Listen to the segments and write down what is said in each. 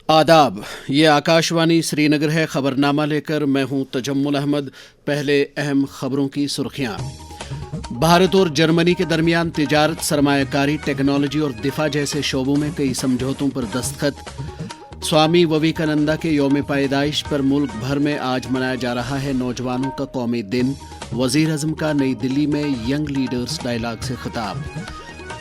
आदाब। ये आकाशवाणी श्रीनगर है। खबरनामा लेकर मैं हूं तजम्मुल अहमद। पहले अहम खबरों की सुर्खियां। भारत और जर्मनी के दरमियान तिजारत, सरमायाकारी, टेक्नोलॉजी और दिफा जैसे शोबों में कई समझौतों पर दस्तखत। स्वामी विवेकानंदा के यौम पैदाइश पर मुल्क भर में आज मनाया जा रहा है नौजवानों का कौमी दिन। वजीर आज़म का नई दिल्ली में यंग लीडर्स डायलॉग से खिताब।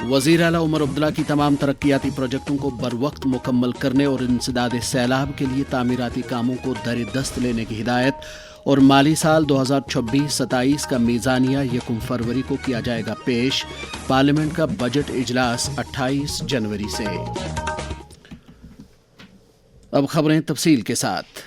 वजीर आला उमर अब्दुल्ला की तमाम तरक्याती प्रोजेक्टों को बरवक्त मुकम्मल करने और इंसदाद सैलाब के लिए तामीराती कामों को दर दस्त लेने की हिदायत। और माली साल 2026-27 का मीज़ानिया 1 फरवरी को किया जाएगा पेश। पार्लियामेंट का बजट इजलास 28 जनवरी से। अब खबरें तफसील के साथ।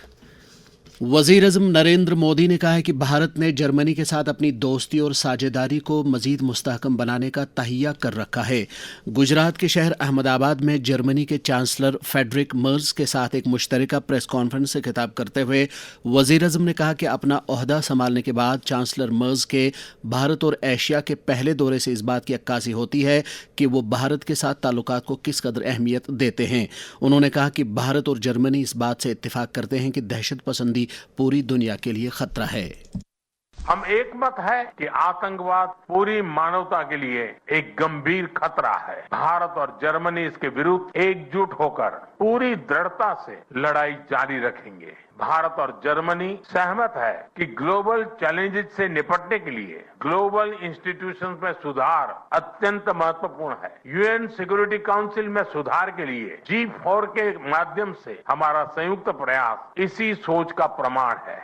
वज़ीर आज़म नरेंद्र मोदी ने कहा है कि भारत ने जर्मनी के साथ अपनी दोस्ती और साझेदारी को मज़ीद मुस्तहकम बनाने का तहिया कर रखा है। गुजरात के शहर अहमदाबाद में जर्मनी के चांसलर फेडरिक मर्ज के साथ एक मुश्तरका प्रेस कॉन्फ्रेंस से खिताब करते हुए वज़ीर आज़म ने कहा कि अपना ओहदा संभालने के बाद चांसलर मर्ज के भारत और एशिया के पहले दौरे से इस बात की अक्कासी होती है कि वो भारत के साथ ताल्लुकात को किस कदर अहमियत देते हैं। उन्होंने कहा कि भारत और जर्मनी इस बात से इत्तिफाक करते हैं कि दहशत पसंदी पूरी दुनिया के लिए खतरा है। हम एक मत है कि आतंकवाद पूरी मानवता के लिए एक गंभीर खतरा है। भारत और जर्मनी इसके विरुद्ध एकजुट होकर पूरी दृढ़ता से लड़ाई जारी रखेंगे। भारत और जर्मनी सहमत है कि ग्लोबल चैलेंजेस से निपटने के लिए ग्लोबल इंस्टीट्यूशंस में सुधार अत्यंत महत्वपूर्ण है। यूएन सिक्योरिटी काउंसिल में सुधार के लिए G4 के माध्यम से हमारा संयुक्त प्रयास इसी सोच का प्रमाण है।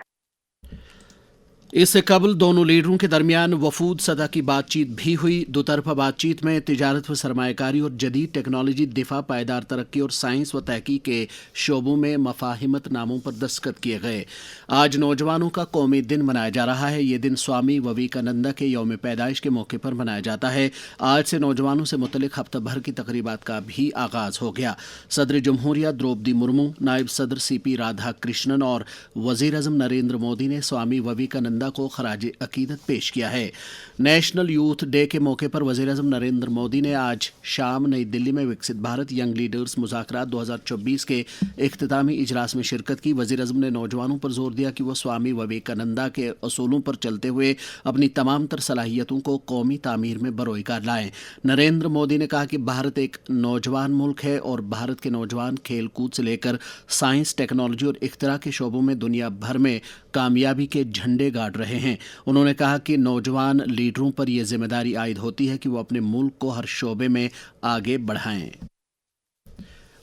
इससे कबल दोनों लीडरों के दरमियान वफूद सतह की बातचीत भी हुई। दोतरफा बातचीत में तिजारत व सरमायाकारी और जदीद टेक्नोलॉजी, दिफा, पायदार तरक्की और साइंस व तहकीक के शोबों में मफाहिमत नामों पर दस्तखत किए गए। आज नौजवानों का कौमी दिन मनाया जा रहा है। ये दिन स्वामी विवेकानंदा के यौम पैदाइश के मौके पर मनाया जाता है। आज से नौजवानों से मुतल्लिक हफ्ता भर की तकरीबात का भी आगाज हो गया। सदर जमहूरिया द्रौपदी मुर्मू, नायब सदर CP राधा कृष्णन और वजीर आज़म नरेंद्र मोदी ने स्वामी विवेकानंदा को खराज अकीदत पेश किया है। नेशनल यूथ डे के मौके पर वज़ीर आज़म नरेंद्र मोदी ने आज शाम नई दिल्ली में विकसित भारत यंग लीडर्स मुज़ाकरात 2024 के इख्तितामी इजलास में शिरकत की। वज़ीर आज़म ने नौजवानों पर जोर दिया कि वह स्वामी विवेकानंदा के असूलों पर चलते हुए अपनी तमाम तर सलाहियतों को कौमी तामीर में बरोएकार लाएं। नरेंद्र मोदी ने कहा कि भारत एक नौजवान मुल्क है और भारत के नौजवान खेल कूद से लेकर साइंस, टेक्नोलॉजी और इख्तिरा के शोबों में दुनिया भर में कामयाबी के झंडे गाड़ रहे हैं। उन्होंने कहा कि नौजवान लीडरों पर यह जिम्मेदारी आयद होती है कि वो अपने मुल्क को हर शोबे में आगे बढ़ाएं।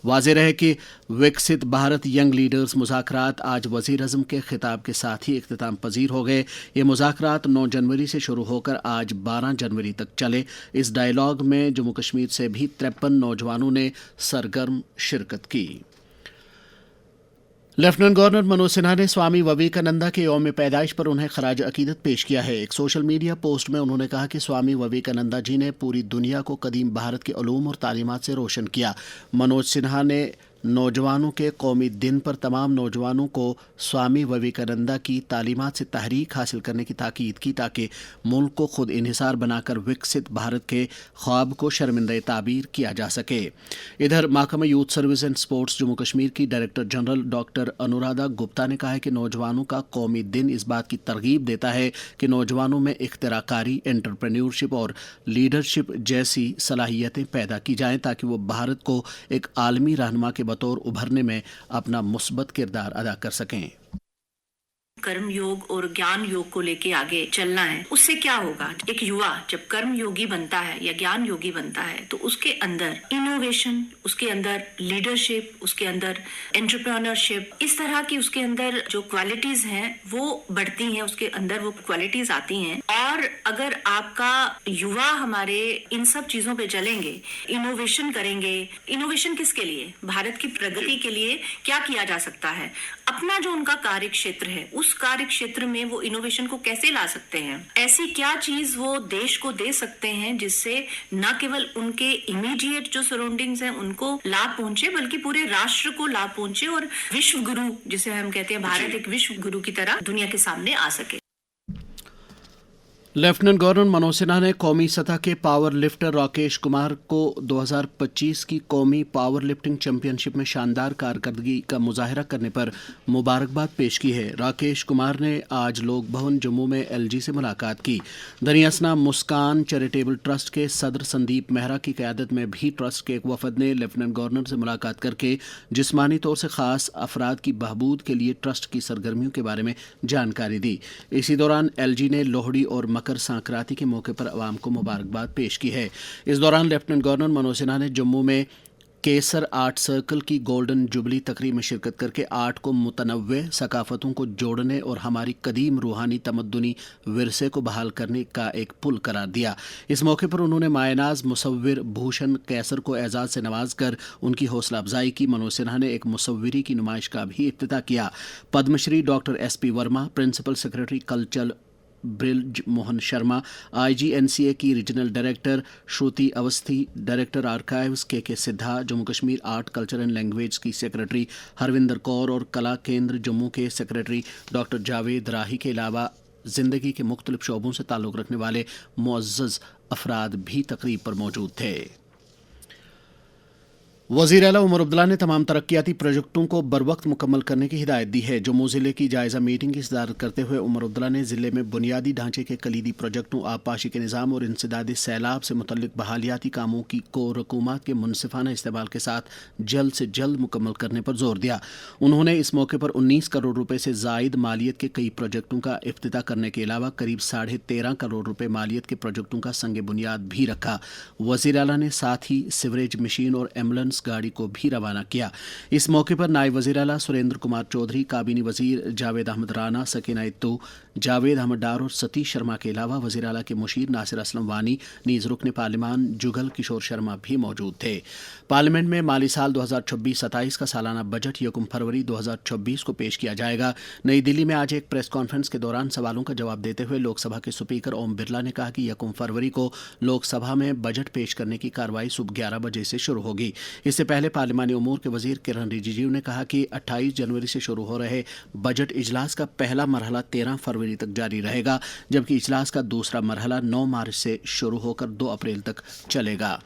वाज़ेह है कि विकसित भारत यंग लीडर्स मुज़ाकरात आज वज़ीर आज़म के खिताब के साथ ही इख्तिताम पजीर हो गए। ये मुज़ाकरात 9 जनवरी से शुरू होकर आज 12 जनवरी तक चले। इस डायलॉग में जम्मू कश्मीर से भी 53 नौजवानों ने सरगर्म शिरकत की। लेफ्टिनेंट गवर्नर मनोज सिन्हा ने स्वामी विवेकानंदा के यौम पैदाइश पर उन्हें खराज अकीदत पेश किया है। एक सोशल मीडिया पोस्ट में उन्होंने कहा कि स्वामी विवेकानंदा जी ने पूरी दुनिया को कदीम भारत के उलूम और तालीमात से रोशन किया। मनोज सिन्हा ने नौजवानों के कौमी दिन पर तमाम नौजवानों को स्वामी विवेकानंदा की तालीमात से तहरीक हासिल करने की ताकीद की ताकि मुल्क को खुद इन्हिसार बनाकर विकसित भारत के ख्वाब को शर्मिंदा ताबीर किया जा सके। इधर महकमा youth service and sports Jammu Kashmir की director general doctor Anuradha Gupta ने कहा है कि नौजवानों का कौमी दिन इस बात की तरगीब देता है कि नौजवानों में इख्तिराकारी, एंटरप्रेन्योरशिप और लीडरशिप जैसी सलाहियतें पैदा की जाएं ताकि वो भारत को एक आलमी रहनुमा के बतौर उभरने में अपना मुस्बत किरदार अदा कर सकें। कर्म योग और ज्ञान योग को लेके आगे चलना है। उससे क्या होगा, एक युवा जब कर्म योगी बनता है या ज्ञान योगी बनता है तो उसके अंदर इनोवेशन, उसके अंदर लीडरशिप, उसके अंदर एंटरप्रेन्योरशिप, इस तरह की उसके अंदर जो क्वालिटीज हैं वो बढ़ती हैं, उसके अंदर वो क्वालिटीज आती हैं। और अगर आपका युवा हमारे इन सब चीजों पे चलेंगे, इनोवेशन करेंगे, इनोवेशन किसके लिए, भारत की प्रगति के लिए क्या किया जा सकता है, अपना जो उनका कार्य क्षेत्र है उस कार्य क्षेत्र में वो इनोवेशन को कैसे ला सकते हैं, ऐसी क्या चीज वो देश को दे सकते हैं जिससे न केवल उनके इमीडिएट जो सराउंडिंग्स हैं उनको लाभ पहुंचे बल्कि पूरे राष्ट्र को लाभ पहुंचे और विश्व गुरु जिसे हम कहते हैं, भारत एक विश्व गुरु की तरह दुनिया के सामने आ सके। लेफ्टिनेंट गवर्नर मनोज सिन्हा ने कौमी सतह के पावर लिफ्टर राकेश कुमार को 2025 की कौमी पावर लिफ्टिंग चैंपियनशिप में शानदार कारकर्दगी का मुजाहरा करने पर मुबारकबाद पेश की है। राकेश कुमार ने आज लोक भवन जम्मू में एलजी से मुलाकात की। दरियासना मुस्कान चैरिटेबल ट्रस्ट के सदर संदीप मेहरा की क़यादत में भी ट्रस्ट के एक वफद ने लेफ्टिनेंट गवर्नर से मुलाकात करके जिस्मानी तौर से ख़ास अफराद की बहबूद के लिए ट्रस्ट की सरगर्मियों के बारे में जानकारी दी। इसी दौरान एलजी ने लोहड़ी और मकर संक्रांति के मौके पर अवाम को मुबारकबाद पेश की है। इस दौरान लेफ्टिनेंट गवर्नर मनोज सिन्हा ने जम्मू में केसर आर्ट सर्कल की गोल्डन जुबली तकरीब में शिरकत करके आर्ट को मुतनव्वे सकाफतों को जोड़ने और हमारी कदीम रूहानी तमद्दुनी विरसे को बहाल करने का एक पुल करार दिया। इस मौके पर उन्होंने मायनाज मुसव्विर भूषण कैसर को एजाज से नवाज कर उनकी हौसला अफजाई की। मनोज सिन्हा ने एक मुसव्विरी की नुमाइश का भी इफ्तिताह किया। Padmashri doctor SP Verma, principal secretary culture Brij Mohan Sharma, IGNCA की regional director Shruti Awasthi, director archives K Siddha, Jammu Kashmir art culture and language की सेक्रेटरी हरविंदर कौर और कला केंद्र जम्मू के सेक्रेटरी डॉक्टर जावेद राही के अलावा जिंदगी के मुख्तलिफ शोबों से ताल्लुक़ रखने वाले मुअज़्ज़ज़ अफराद भी तकरीब पर मौजूद थे। वज़ीर आला उमर अब्दुल्ला ने तमाम तरक्याती प्रोजेक्टों को बरवक्त मुकम्मल करने की हिदायत दी है। जम्मू ज़िले की जायज़ा मीटिंग की सदारत करते हुए उमर अब्दुल्ला ने ज़िले में बुनियादी ढांचे के कलीदी प्रोजेक्टों, आबपाशी के निज़ाम और इंसदादी सैलाब से मुतल्लिक बहालियाती कामों की को रकूमत के मुनसिफाना इस्तेमाल के साथ जल्द से जल्द मुकम्मल करने पर जोर दिया। उन्होंने इस मौके पर 19 करोड़ रुपये से ज़ायद मालियत के कई प्रोजेक्टों का इफ्तिताह करने के अलावा करीब 13.5 करोड़ रुपये मालियत के प्रोजेक्टों का संग बुनियाद भी रखा। वज़ीर आला ने साथ ही सीवरेज मशीन और एम्बुलेंस गाड़ी को भी रवाना किया। इस मौके पर नायब वज़ीर आला सुरेंद्र कुमार चौधरी, काबीनी वज़ीर जावेद अहमद राना, सकीना इत्तू, जावेद अहमद डार और सतीश शर्मा के अलावा वज़ीर आला के मुशीर नासिर असलम वानी, नीज़ रुकन पार्लिमान जुगल किशोर शर्मा भी मौजूद थे। पार्लियामेंट में माली साल 2026-27 का सालाना बजट 1 फरवरी 2026 को पेश किया जाएगा। नई दिल्ली में आज एक प्रेस कॉन्फ्रेंस के दौरान सवालों का जवाब देते हुए लोकसभा के स्पीकर ओम बिरला ने कहा कि 1 फरवरी को लोकसभा में बजट पेश करने की कार्रवाई सुबह 11 बजे से शुरू होगी। इससे पहले पार्लिमानी उमूर के वज़ीर किरण रिजिजू ने कहा कि 28 जनवरी से शुरू हो रहे बजट इजलास का पहला मरहला 13 फरवरी तक जारी रहेगा, जबकि इजलास का दूसरा मरहला 9 मार्च से शुरू होकर 2 अप्रैल तक चलेगा।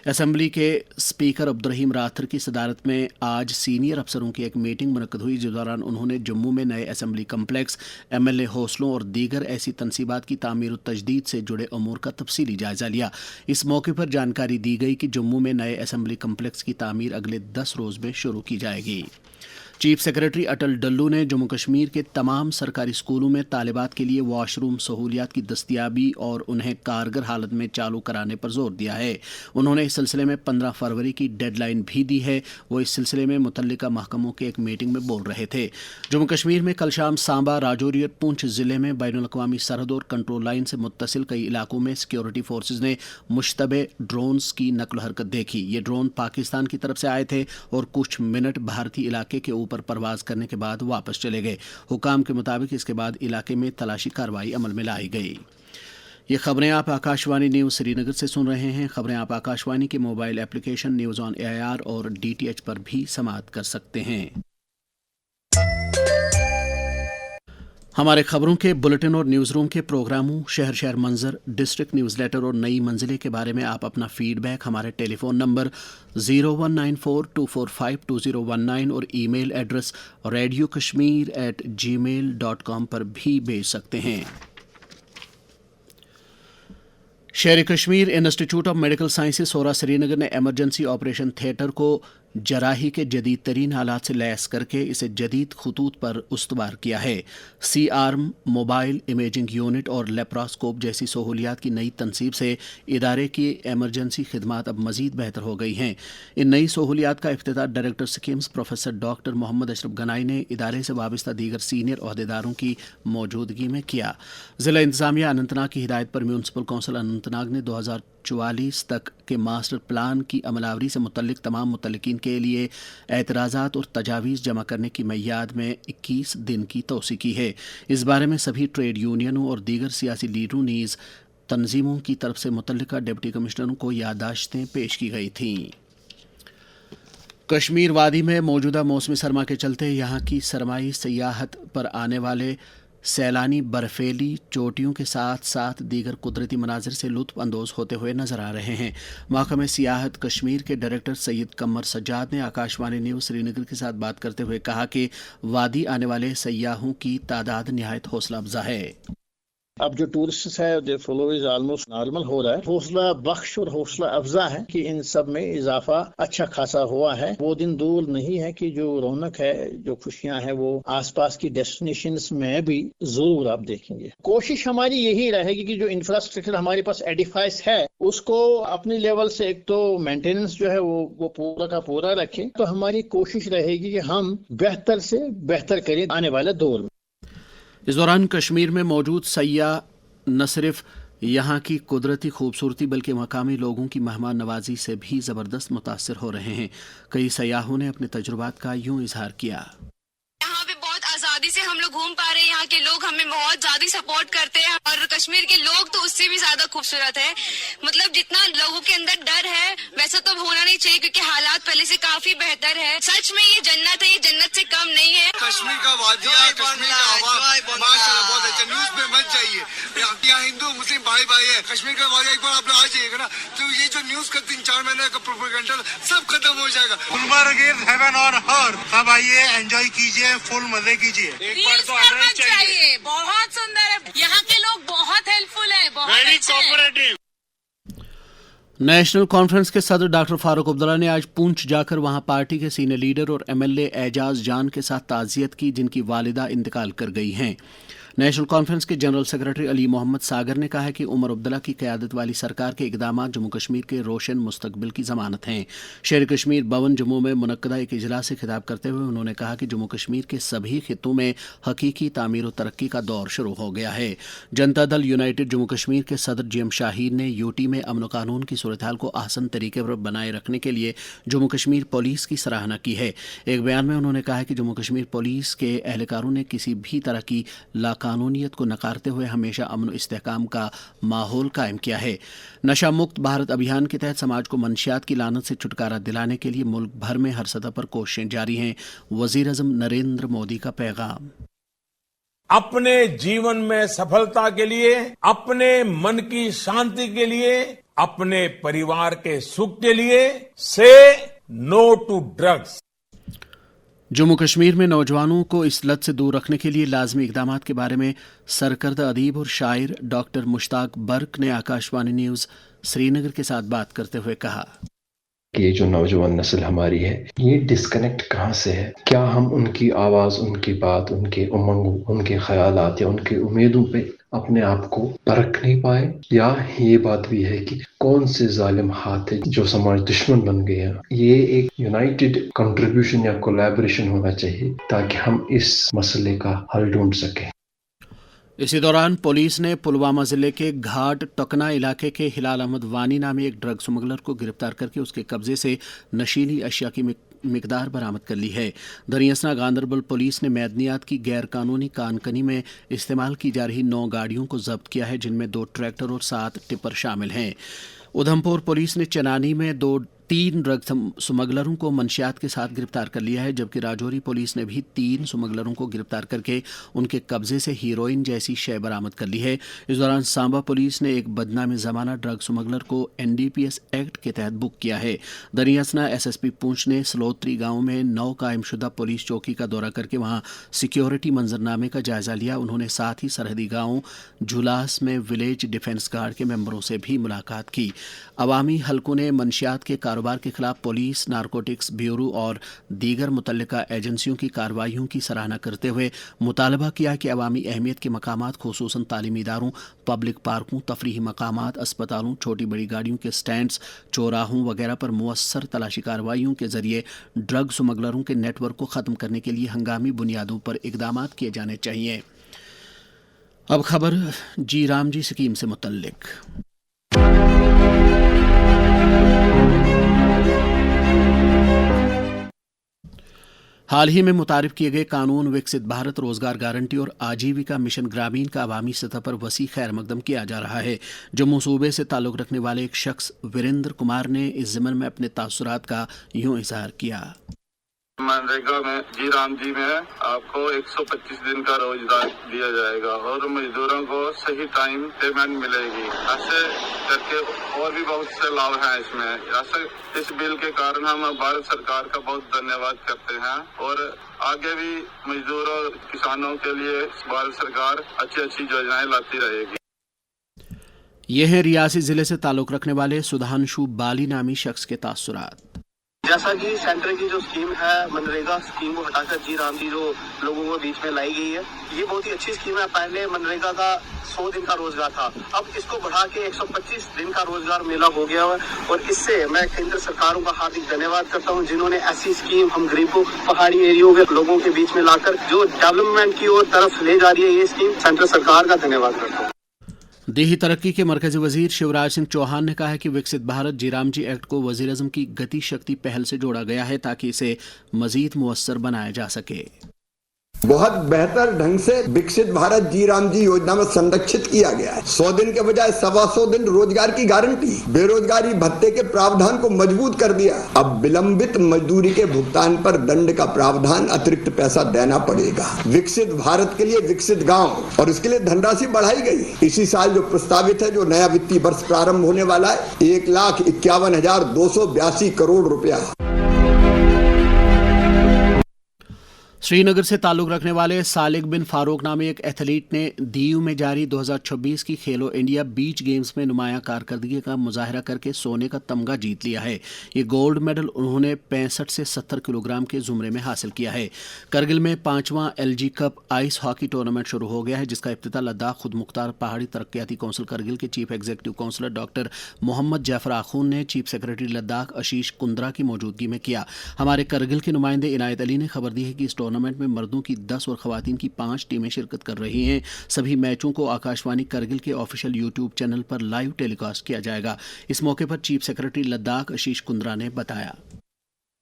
असेंबली के स्पीकर अब्दुर्रहीम राथर की सदारत में आज सीनियर अफसरों की एक मीटिंग मुनक्कद हुई, जिस दौरान उन्होंने जम्मू में नए असेंबली कम्प्लेक्स, एमएलए हौसलों और दीगर ऐसी तनसीबात की तामीर और तजदीद से जुड़े अमूर का तफसीली जायजा लिया। इस मौके पर जानकारी दी गई कि जम्मू में नए असेंबली कम्प्लेक्स की तामीर अगले 10 रोज़ में शुरू की जाएगी। चीफ सेक्रेटरी अटल डल्लू ने जम्मू कश्मीर के तमाम सरकारी स्कूलों में तालिबात के लिए वॉशरूम सहूलियात की दस्तियाबी और उन्हें कारगर हालत में चालू कराने पर जोर दिया है। उन्होंने इस सिलसिले में 15 फरवरी की डेडलाइन भी दी है। वो इस सिलसिले में मुतल्लिका महकमों के एक मीटिंग में बोल रहे थे। जम्मू कश्मीर में कल शाम सांबा, राजौरी और पुंछ ज़िले में बैनुल-अक़वामी सरहद और कंट्रोल लाइन से मुत्तसिल कई इलाकों में सिक्योरिटी फोर्सेज ने मुश्तबे ड्रोन्स की नकल हरकत देखी। ये ड्रोन पाकिस्तान की तरफ से आए थे और कुछ मिनट भारतीय इलाके के पर परवाज करने के बाद वापस चले गए। हुकाम के मुताबिक इसके बाद इलाके में तलाशी कार्रवाई अमल में लाई गई। ये खबरें आप आकाशवाणी न्यूज़ श्रीनगर से सुन रहे हैं। खबरें आप आकाशवाणी के mobile application news on AIR और डीटीएच पर भी समाअत कर सकते हैं। हमारे खबरों के बुलेटिन और न्यूज़ रूम के प्रोग्रामों, शहर शहर मंजर, डिस्ट्रिक्ट न्यूज़ लेटर और नई मंजिलें के बारे में आप अपना फीडबैक हमारे टेलीफोन नंबर 0194245219 और ईमेल एड्रेस radiokashmir@gmail.com पर भी भेज सकते हैं। Sher Kashmir institute of medical sciences Soura Srinagar ने एमरजेंसी ऑपरेशन थिएटर को जराही के जदीद तरीन हालात से लैस करके इसे जदीद खतूत पर उस्तवार किया है। सी आर्म, मोबाइल इमेजिंग यूनिट और लेप्रोस्कोप जैसी सहूलियात की नई तनसीब से इदारे की एमरजेंसी खिदमात अब मज़ीद बेहतर हो गई हैं। इन नई सहूलियात का इफ्तिताह director schemes professor doctor Mohammad Ashraf Ganai ने इदारे से वाबस्ता दीगर सीनियर ओहदेदारों की मौजूदगी में किया। ज़िला इंतज़ामिया अनंतनाग की हिदायत पर म्यूनसिपल कौंसिल अनंतनाग ने 2044 तक के मास्टर प्लान की अमलावरी से मुतल्लिक तमाम मुतल्लिकीन के लिए एतराज़ात और तजावीज़ जमा करने की मियाद में 21 दिन की तोसी की है। इस बारे में सभी ट्रेड यूनियनों और दीगर सियासी लीडरों नीज़ तंजीमों की तरफ से मुतल्लिका डिप्टी कमिश्नरों को याददाश्तें पेश की गई थीं। कश्मीर वादी में मौजूदा मौसमी सरमा के चलते यहाँ की सरमाई सयाहत पर आने वाले सैलानी बर्फीली चोटियों के साथ साथ दीगर कुदरती मनाजिर से लुत्फ अंदोज होते हुए नजर आ रहे हैं। महकमे सियाहत कश्मीर के डायरेक्टर सैयद कमर सज्जाद ने आकाशवाणी न्यूज़ श्रीनगर के साथ बात करते हुए कहा कि वादी आने वाले सयाहों की तादाद निहायत हौसला अफजा है। अब जो टूरिस्ट है जो फ्लो इज ऑलमोस्ट नॉर्मल हो रहा है, हौसला बख्श और हौसला अफजा है कि इन सब में इजाफा अच्छा खासा हुआ है। वो दिन दूर नहीं है कि जो रौनक है, जो खुशियां हैं, वो आसपास की डेस्टिनेशंस में भी जरूर आप देखेंगे। कोशिश हमारी यही रहेगी कि जो इंफ्रास्ट्रक्चर हमारे पास एडिफाइस है उसको अपनी लेवल से एक तो मेंटेनेंस जो है वो पूरा का पूरा रखें। तो हमारी कोशिश रहेगी कि हम बेहतर से बेहतर करें आने वाले दौर में। इस दौरान कश्मीर में मौजूद सयाह न सिर्फ यहाँ की कुदरती खूबसूरती बल्कि मकामी लोगों की मेहमान नवाजी से भी ज़बरदस्त मुतासिर हो रहे हैं। कई सयाहों ने अपने तजुर्बात का यूं इजहार किया। यहाँ पे बहुत आजादी से हम लोग घूम पा रहे हैं, यहाँ के लोग हमें बहुत ज्यादा सपोर्ट करते हैं और कश्मीर के लोग तो उससे भी ज्यादा खूबसूरत है। मतलब जितना लोगों के अंदर डर है वैसा तो होना नहीं चाहिए क्योंकि हालात पहले से काफी बेहतर है। सच में ये जन्नत है, ये जन्नत से कम नहीं है। कश्मीर का वादिया, कश्मीर का आवाम माशाल्लाह बहुत अच्छा। न्यूज में मत जाइए, यहाँ हिंदू मुस्लिम भाई भाई है। कश्मीर का वादिया एक बार आप लोग आ जाइएगा ना तो ये जो न्यूज का 3-4 महीने का प्रोपेगेंडा सब खत्म हो जाएगा। Gulmarg is heaven on earth. सब आइए, एंजॉय कीजिए, फुल मजे कीजिए। एक बार तो आना चाहिए। बहुत सुंदर है, यहाँ के लोग बहुत हेल्पफुल है, बहुत वेरी कोऑपरेटिव। नेशनल कॉन्फ्रेंस के सदर डॉक्टर फारूक अब्दुल्ला ने आज पूंछ जाकर वहां पार्टी के सीनियर लीडर और एमएलए एजाज जान के साथ ताज़ियत की जिनकी वालिदा इंतकाल कर गई हैं। नेशनल कॉन्फ्रेंस के जनरल सेक्रेटरी अली मोहम्मद सागर ने कहा है कि उमर अब्दुल्ला की क़यादत वाली सरकार के इक़दामात जम्मू कश्मीर के रोशन मुस्तकबिल की ज़मानत हैं। शेर कश्मीर भवन जम्मू में मुनक्कदा एक इजलास से खिताब करते हुए उन्होंने कहा कि जम्मू कश्मीर के सभी खित्तों में हकीकी तामीर और तरक्की का दौर शुरू हो गया है। जनता दल यूनाइटेड जम्मू कश्मीर के सदर GM शाहीन ने यूटी में अमन कानून की सूरत हाल को आसान तरीके पर बनाए रखने के लिए जम्मू कश्मीर पुलिस की सराहना की है। एक बयान में उन्होंने कहा कि जम्मू कश्मीर पुलिस के एहलकारों ने किसी भी तरह की लाकानूनियत को नकारते हुए हमेशा अमन इस्तेहकाम का माहौल कायम किया है। नशा मुक्त भारत अभियान के तहत समाज को मंशियात की लानत से छुटकारा दिलाने के लिए मुल्क भर में हर सतह पर कोशिशें जारी हैं। वजीर आज़म नरेंद्र मोदी का पैगाम। अपने जीवन में सफलता के लिए, अपने मन की शांति के लिए, अपने परिवार के सुख के लिए से no to drugs. Jammu Kashmir में नौजवानों को इस लत से दूर रखने के लिए लाजमी इक़दामात के बारे में सरकर्दा अदीब और शायर डॉक्टर मुश्ताक बर्क ने आकाशवाणी न्यूज़ श्रीनगर के साथ बात करते हुए कहा कि ये जो नौजवान नस्ल हमारी है ये डिस्कनेक्ट कहाँ से है? क्या हम उनकी आवाज़, उनकी बात, उनके उमंग, उनके ख्यालात या उनके उम्मीदों पे अपने आप को परख नहीं पाए? या ये बात भी है कि कौन से जालिम हाथ है जो समाज दुश्मन बन गए हैं? ये एक यूनाइटेड कंट्रीब्यूशन या कोलैबोरेशन होना चाहिए ताकि हम इस मसले का हल ढूंढ सकें। इसी दौरान पुलिस ने पुलवामा जिले के घाट टकना इलाके के हिलाल अहमद वानी नामी एक ड्रग स्मगलर को गिरफ्तार करके उसके कब्जे से नशीली अशिया की मिकदार बरामद कर ली है। दरियासना गांदरबल पुलिस ने मैदनियात की गैर कानूनी कानकनी में इस्तेमाल की जा रही 9 गाड़ियों को जब्त किया है, जिनमें 2 ट्रैक्टर और 7 टिपर शामिल हैं। उधमपुर पुलिस ने चनानी में 3 ड्रग स्मगलरों को मंशियात के साथ गिरफ्तार कर लिया है, जबकि राजौरी पुलिस ने भी 3 स्मगलरों को गिरफ्तार करके उनके कब्जे से हीरोइन जैसी शय बरामद कर ली है। इस दौरान सांबा पुलिस ने एक बदनामी जमाना ड्रग स्मगलर को NDPS एक्ट के तहत बुक किया है। दरियासना SSP पूंछ ने सलोत्री गांव में 9 कायमशुदा पुलिस चौकी का दौरा करके वहां सिक्योरिटी मंजरनामे का जायजा लिया। उन्होंने साथ ही सरहदी गांव झुलास में विलेज डिफेंस गार्ड के मेंबरों से भी मुलाकात की। अवामी हलकों ने मंशियात के कारोबार के खिलाफ पुलिस, नारकोटिक्स ब्यूरो और दीगर मुतल्लिका एजेंसियों की कार्रवाइयों की सराहना करते हुए मुतालबा किया कि अवामी अहमियत के मकामात खुसूसन तालीमी इदारों, पब्लिक पार्कों, तफरीही मकामात, अस्पतालों, छोटी बड़ी गाड़ियों के स्टैंड्स, चौराहों वगैरह पर मुअस्सर तलाशी कार्रवाइयों के जरिए ड्रग स्मगलरों के नेटवर्क को ख़त्म करने के लिए हंगामी बुनियादों पर इक़दामात किए जाने चाहिए। अब खबर जी राम जी स्कीम से मुतल्लिक। हाल ही में मुतारिफ किए गए कानून विकसित भारत रोजगार गारंटी और आजीविका मिशन ग्रामीण का अवामी सतह पर वसी खैर मकदम किया जा रहा है। जम्मू सूबे से ताल्लुक़ रखने वाले एक शख्स वीरेंद्र कुमार ने इस ज़िम्न में अपने तासुरात का यूं इज़हार किया। मनरेगा में जी राम जी में आपको 125 दिन का रोजगार दिया जाएगा और मजदूरों को सही टाइम पेमेंट मिलेगी। ऐसे करके और भी बहुत से लाभ हैं इसमें। ऐसे इस बिल के कारण हम भारत सरकार का बहुत धन्यवाद करते हैं और आगे भी मजदूरों और किसानों के लिए भारत सरकार अच्छी अच्छी योजनाएं लाती रहेगी। ये हैं रियासी जिले से ताल्लुक रखने वाले सुधांशु बाली नामी शख्स के तासुरात। जैसा कि सेंटर की जो स्कीम है मनरेगा स्कीम को हटाकर जी राम जी जो लोगों को बीच में लाई गई है, ये बहुत ही अच्छी स्कीम है। पहले मनरेगा का 100 दिन का रोजगार था, अब इसको बढ़ा के 125 दिन का रोजगार मेला हो गया है और इससे मैं केंद्र सरकारों का हार्दिक धन्यवाद करता हूं जिन्होंने ऐसी स्कीम हम गरीबों पहाड़ी एरियो के लोगों के बीच में लाकर जो डेवलपमेंट की ओर तरफ ले जा रही है ये स्कीम, सेंट्रल सरकार का धन्यवाद करता हूँ। देही तरक्की के मरकजी वजीर शिवराज सिंह चौहान ने कहा है कि विकसित भारत जीराम जी एक्ट को वजीर-ए-आज़म की गति शक्ति पहल से जोड़ा गया है ताकि इसे मजीद मुअस्सर बनाया जा सके। बहुत बेहतर ढंग से विकसित भारत जी राम जी योजना में संरक्षित किया गया है। 100 दिन के बजाय 125 दिन रोजगार की गारंटी, बेरोजगारी भत्ते के प्रावधान को मजबूत कर दिया। अब विलंबित मजदूरी के भुगतान पर दंड का प्रावधान, अतिरिक्त पैसा देना पड़ेगा। विकसित भारत के लिए विकसित गांव और इसके लिए धनराशि बढ़ाई गई। इसी साल जो प्रस्तावित है, जो नया वित्तीय वर्ष प्रारंभ होने वाला है, 1,51,282 करोड़ रुपया। श्रीनगर से ताल्लुक रखने वाले सालिक बिन फारूक नामी एक एथलीट ने दीयू में जारी 2026 की खेलो इंडिया बीच गेम्स में नुमायां कारकर्दगी का मुजाहरा करके सोने का तमगा जीत लिया है। ये गोल्ड मेडल उन्होंने 65 से 70 किलोग्राम के जुमरे में हासिल किया है। करगिल में 5वां LG cup ice hockey tournament शुरू हो गया है जिसका इफ्तिताह लद्दाख खुद मुख्तार पहाड़ी तरक्याती कौंसिल करगिल के chief executive councillor doctor Mohammad Zaffar Akhoon ने चीफ सेक्रेटरी लद्दाख आशीष कुंद्रा की मौजूदगी में किया। हमारे करगिल के नुमाइंदे इनायत अली ने खबर दी है कि इस टूर्नामेंट में मर्दों की 10 और खवातीन की 5 टीमें शिरकत कर रही हैं। सभी मैचों को आकाशवाणी करगिल के ऑफिशियल यूट्यूब चैनल पर लाइव टेलीकास्ट किया जाएगा। इस मौके पर चीफ सेक्रेटरी लद्दाख आशीष कुंद्रा ने बताया,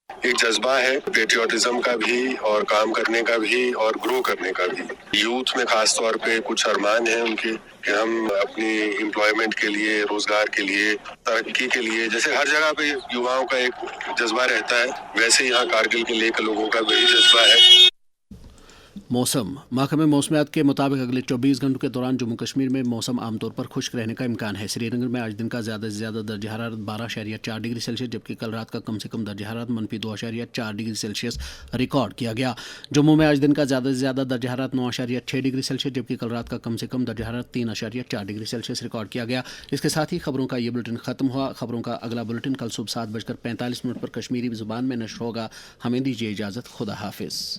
एक जज्बा है पेट्रियोटिज्म का भी और काम करने का भी और ग्रो करने का भी। यूथ में खास तौर पे कुछ अरमान है उनके कि हम अपनी एम्प्लॉयमेंट के लिए, रोजगार के लिए, तरक्की के लिए, जैसे हर जगह पे युवाओं का एक जज्बा रहता है, वैसे यहाँ कारगिल के लिए लोगों का वही जज्बा है। मौसम महकमे मौसमियात के मुताबिक अगले 24 घंटों के दौरान जम्मू कश्मीर में मौसम आमतौर पर खुश्क रहने का इम्कान है। श्रीनगर में आज दिन का ज़्यादा से ज़्यादा दर्ज हरारत 12.4 डिग्री सेल्सियस जबकि कल रात का कम से कम दर्ज हरारत -2.4 डिग्री सेल्सियस रिकॉर्ड किया गया। जम्मू में आज दिन का ज़्यादा से ज़्यादा दर्ज हरारत 9.6 डिग्री सेल्सियस जबकि कल रात का कम से कम दर्ज हरारत 3.4 डिग्री सेल्सियस रिकॉर्ड किया गया। इसके साथ ही खबरों का ये बुलेटिन खत्म हुआ। खबरों का अगला बुलेटिन कल सुबह 7:45 पर कश्मीरी ज़ुबान में नश्र होगा। हमें दीजिए इजाज़त। खुदा हाफिज़।